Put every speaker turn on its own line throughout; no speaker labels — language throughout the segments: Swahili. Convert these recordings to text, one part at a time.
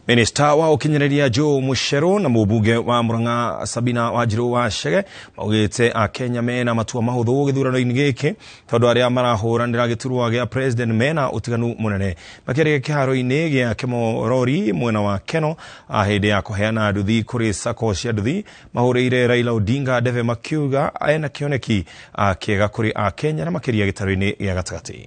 Minista wa ukinyereria Joe Mucheru na mũmbunge wa Murang'a Sabina Wanjiru Wachege maugĩte Akenya mena matua mahũthũ gĩthurano-inĩ gĩkĩ tondũ arĩa marahũranĩra gĩturwa gĩa president mena ũtiganu mũnene. Makĩria kĩharo-inĩ gĩa Kĩmorori mwena wa Keno hĩndĩ ya kũheana nduthi kũrĩ sako cia nduthi mahũrĩire Raila Odinga ndebe makiuga ena kĩoneki kĩega kũrĩ Akenya na makĩria gĩtarũ-inĩ gĩa gatagatĩ.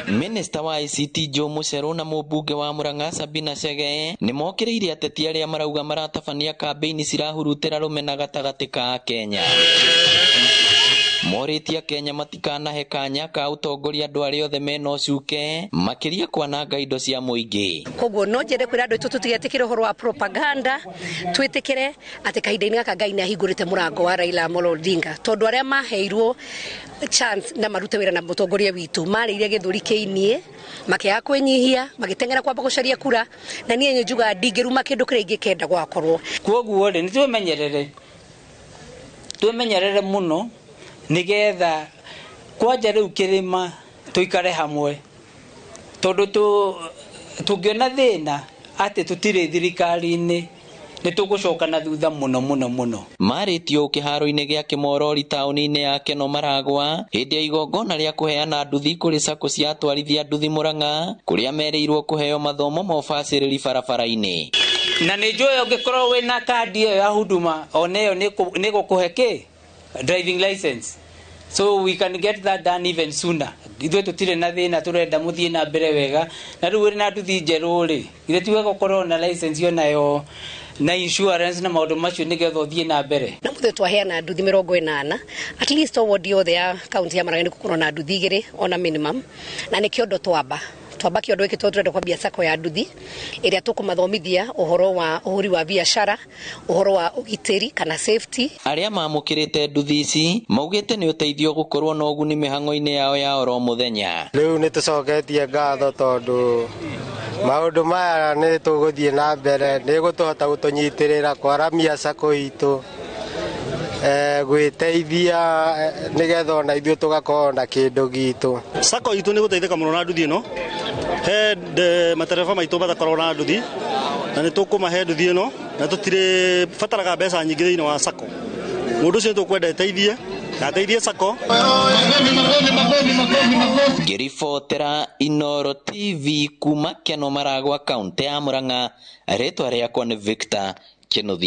Minista wa ICT Joe Mucheru na mũmbunge wa Murang'a Sabina Chege nĩ mokĩrĩire ateti arĩa marauga maratabania kambeini cirahurutĩra rũmena gatagatĩ ka Kenya. Morĩtie Kenya matikanahe kanya ka ũtongoria andũ arĩa othe mena ũcuke makĩria kwananga indo cia mũingĩ.
Koguo no njende kwĩra andũ aitũ tũtigetĩkĩre ũhoro wa propaganda, twĩtĩkĩre atĩ kahinda-inĩ gaka Ngai nĩ ahingũrĩte mũrango wa Raila Amolo Odinga tondũ arĩa maheirwo chance na marute wĩra na mũtongoria witũ marĩire gĩthũri kĩinie makĩaga kwĩnyihia magĩteng'era kwamba gũcaria kura na niĩ njuga ndingĩruma kĩndũ kĩrĩa ingĩkenda gwakorwo.
Koguo rĩ nĩ twĩmenyerere mũno nigetha kwanja rĩu kĩrĩma tũikare hamwe tondũ tũngĩona thĩna atĩ tũtirĩ thirikari-inĩ nĩ tũgũcoka na thutha mũno.
Marĩtio kĩharo-inĩ gĩa Kĩmorori taũni-inĩ ya Keno Maragwa hĩndĩ ya igongona rĩa kũheana nduthi kũrĩ sako cia atwarithia nduthi Murang'a kũrĩa merĩirwo kũheo mathomo ma ũbacĩrĩri barabara-inĩ.
Na nĩ njũĩ ũngĩkorwo wĩna kandi ĩyo ya huduma ona ĩyo nĩ gũkũhe driving license, so we can get that done even sooner. Ithuĩ tũtirĩ na thĩna tũrenda mũthiĩ na mbere wega na rĩu na nduthi njerũ rĩ ithe tiwe gũkorwo na license yo nayo na insurance na maũndũ macio nĩgetha ũthiĩ na mbere.
Na mũthĩ twaheana nduthi 80 at least ward yothe ya kaunti ya Murang'a nĩ gũkorwo na nduthi 2 ona minimum na nĩ kĩondo twamba kĩondo gĩkĩ tũrenda kwambia sako ya nduthi ĩrĩa tũkũmathomithia ũhoro wa ũhũri wa biacara, ũhoro wa ũgitĩri kana safety.
Arĩa mamũkĩrĩte nduthi ici maugĩte nĩ ũteithio gũkorwo na ũguni mĩhang'o-inĩ yao ya oro mũthenya.
Rĩu nĩ tũcoketie ngatho tondũ maũndũ maya nĩ tũgũthiĩ na mbere nĩ gũtũhota gũtũnyitĩrĩra kwaramia sako itũ gwĩteithia nĩgetha ona ithuĩ tũgakorwo na kĩndũ gitũ.
Sako itũ nĩ gũteithĩka mũno na nduthi ĩno he matereba maitũ matakorwo na nduthi na nĩ tũkũmahe nduthi ĩno na tũtirĩ bataraga mbeca nyingĩ thĩinĩ wa sako. Mũndũ ũcio tũkwenda eteithie na ateithie sako.
Ngĩribotera Inooro TV kuma Keno Maragwa kaunti ya Murang'a, rĩtwa rĩakwa nĩ Victor Kĩnuthia.